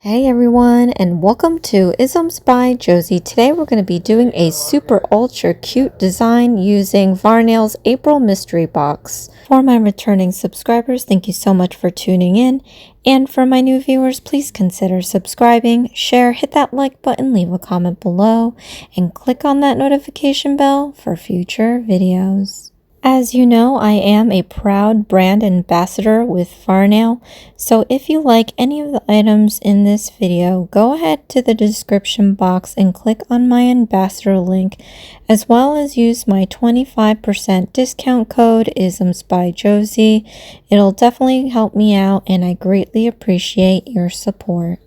Hey everyone, and welcome to Isms by Josie. Today we're going to be doing a super ultra cute design using Varnail's April mystery box. For my returning subscribers, thank you so much for tuning in. And for my new viewers, please consider subscribing, share, hit that like button, leave a comment below, and click on that notification bell for future videos. As you know, I am a proud brand ambassador with Varnail, so if you like any of the items in this video, go ahead to the description box and click on my ambassador link, as well as use my 25% discount code ISMS by Josie. It'll definitely help me out, and I greatly appreciate your support.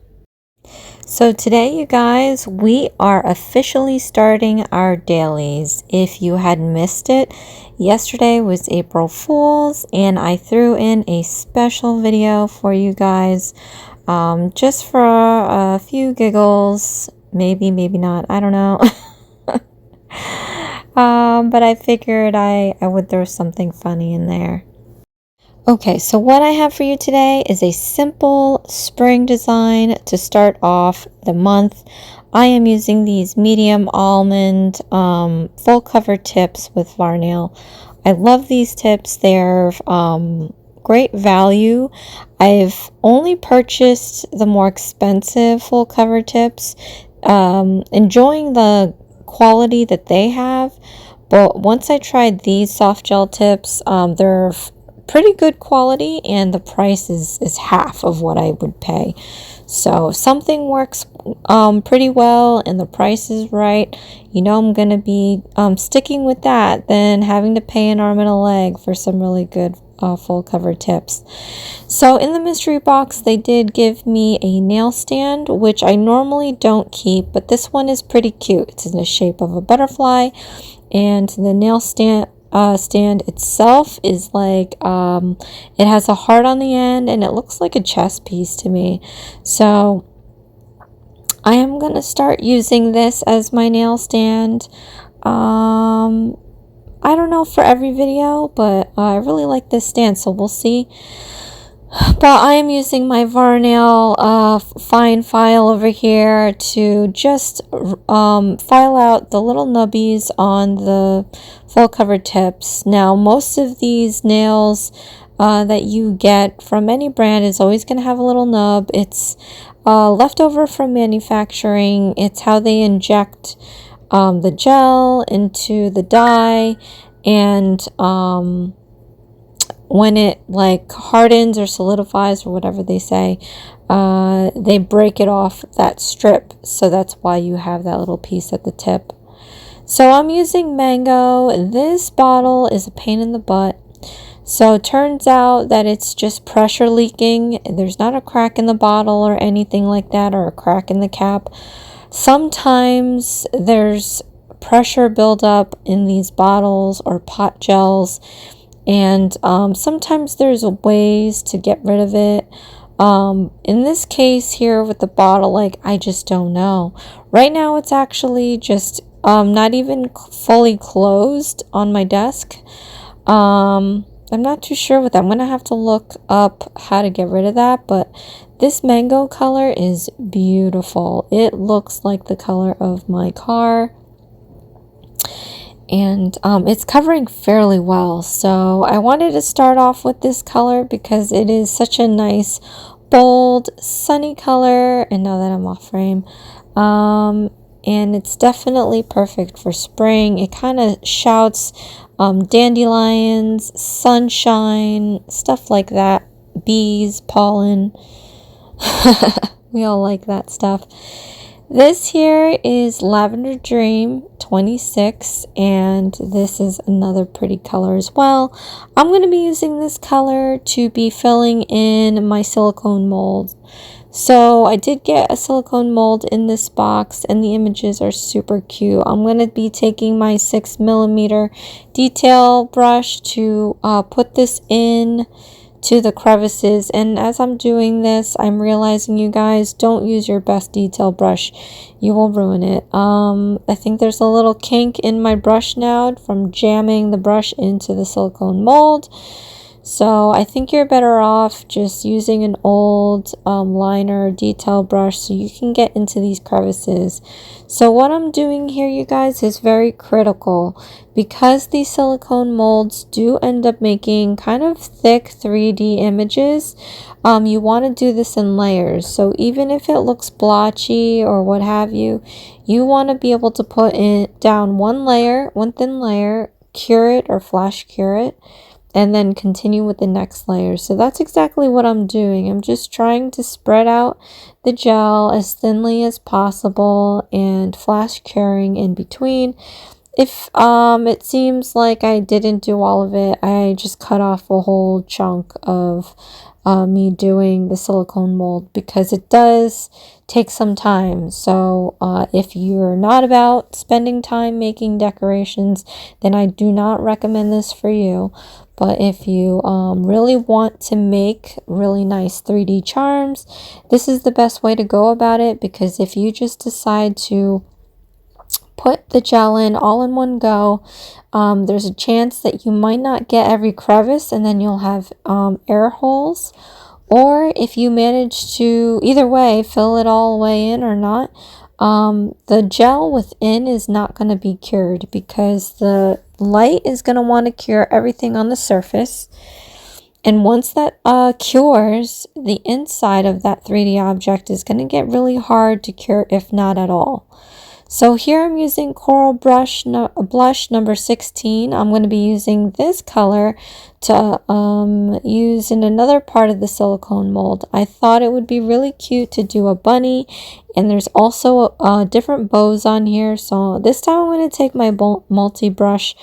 So today, you guys, we are officially starting our dailies. If you had missed it, yesterday was April Fool's, and I threw in a special video for you guys, just for a few giggles, maybe not, I don't know. But I figured I would throw something funny in there. Okay, so what I have for you today is a simple spring design to start off the month. I am using these medium almond full cover tips with Varnail. I love these tips. They're great value. I've only purchased the more expensive full cover tips, enjoying the quality that they have. But once I tried these soft gel tips, they're pretty good quality, and the price is half of what I would pay. So something works pretty well and the price is right, you know I'm gonna be sticking with that than having to pay an arm and a leg for some really good full cover tips. So in the mystery box, they did give me a nail stand, which I normally don't keep, but this one is pretty cute. It's in the shape of a butterfly, and the nail stand itself is like it has a heart on the end, and it looks like a chess piece to me. So I am gonna start using this as my nail stand. I don't know for every video, but I really like this stand, so we'll see. But I am using my Varnail fine file over here to just file out the little nubbies on the full cover tips. Now, most of these nails that you get from any brand is always going to have a little nub. It's leftover from manufacturing. It's how they inject the gel into the dye, and when it like hardens or solidifies or whatever they say, they break it off that strip, so that's why you have that little piece at the tip. So I'm using mango. This bottle is a pain in the butt, so it turns out that it's just pressure leaking. There's not a crack in the bottle or anything like that, or a crack in the cap. Sometimes there's pressure buildup in these bottles or pot gels, and sometimes there's ways to get rid of it. In this case here with the bottle, like, I just don't know. Right now it's actually just not even fully closed on my desk. I'm not too sure with that. I'm gonna have to look up how to get rid of that, but this mango color is beautiful. It looks like the color of my car, and it's covering fairly well. So I wanted to start off with this color because it is such a nice, bold, sunny color. And now that I'm off frame, and it's definitely perfect for spring. It kind of shouts dandelions, sunshine, stuff like that, bees, pollen. We all like that stuff. This here is Lavender Dream 26, and this is another pretty color as well. I'm going to be using this color to be filling in my silicone mold. So I did get a silicone mold in this box, and the images are super cute. I'm going to be taking my 6mm detail brush to put this in to the crevices, and as I'm doing this, I'm realizing, you guys, don't use your best detail brush. You will ruin it. I think there's a little kink in my brush now from jamming the brush into the silicone mold. So I think you're better off just using an old liner detail brush so you can get into these crevices. So what I'm doing here, you guys, is very critical because these silicone molds do end up making kind of thick 3D images. You want to do this in layers. So even if it looks blotchy or what have you, you want to be able to put down one layer, one thin layer, cure it or flash cure it, and then continue with the next layer. So that's exactly what I'm doing. I'm just trying to spread out the gel as thinly as possible and flash curing in between. If it seems like I didn't do all of it, I just cut off a whole chunk of me doing the silicone mold because it does take some time. So if you're not about spending time making decorations, then I do not recommend this for you. But if you really want to make really nice 3D charms, this is the best way to go about it, because if you just decide to put the gel in all in one go, there's a chance that you might not get every crevice and then you'll have air holes. Or if you manage to, either way, fill it all the way in or not, the gel within is not going to be cured because the light is going to want to cure everything on the surface. And once that cures, the inside of that 3D object is going to get really hard to cure, if not at all. So here I'm using Coral Blush number 16. I'm going to be using this color to use in another part of the silicone mold. I thought it would be really cute to do a bunny, and there's also different bows on here. So this time I'm going to take my multi-brush.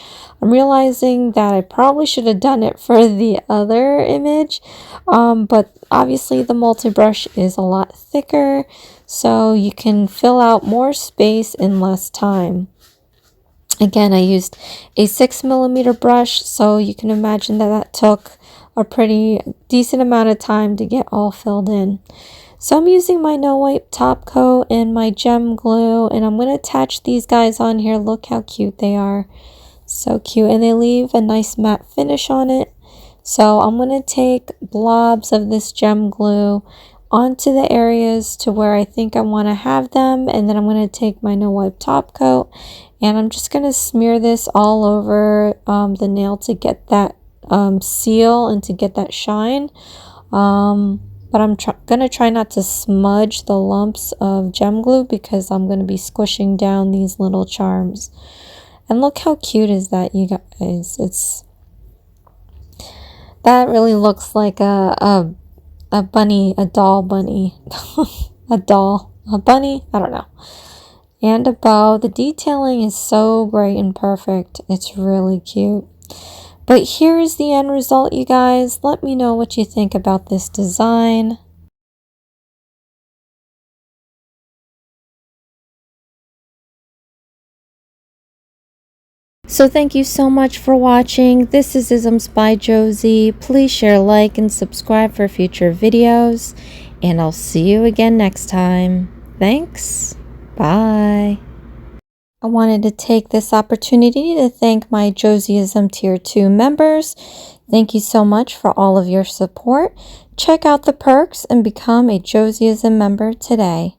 I'm realizing that I probably should have done it for the other image, but obviously the multi-brush is a lot thicker, so you can fill out more space in less time. Again, I used a 6mm brush, so you can imagine that that took a pretty decent amount of time to get all filled in. So I'm using my no wipe top coat and my gem glue, and I'm going to attach these guys on here. Look how cute they are. So cute, and they leave a nice matte finish on it. So I'm going to take blobs of this gem glue onto the areas to where I think I want to have them, and then I'm going to take my no wipe top coat and I'm just going to smear this all over the nail to get that seal and to get that shine. But I'm going to try not to smudge the lumps of gem glue because I'm going to be squishing down these little charms. And look how cute is that, you guys. That really looks like a bunny, a doll bunny. A bunny, I don't know. And a bow. The detailing is so great and perfect. It's really cute. But here is the end result, you guys. Let me know what you think about this design. So thank you so much for watching. This is Isms by Josie. Please share, like, and subscribe for future videos. And I'll see you again next time. Thanks. Bye. I wanted to take this opportunity to thank my Josieism Tier 2 members. Thank you so much for all of your support. Check out the perks and become a Josieism member today.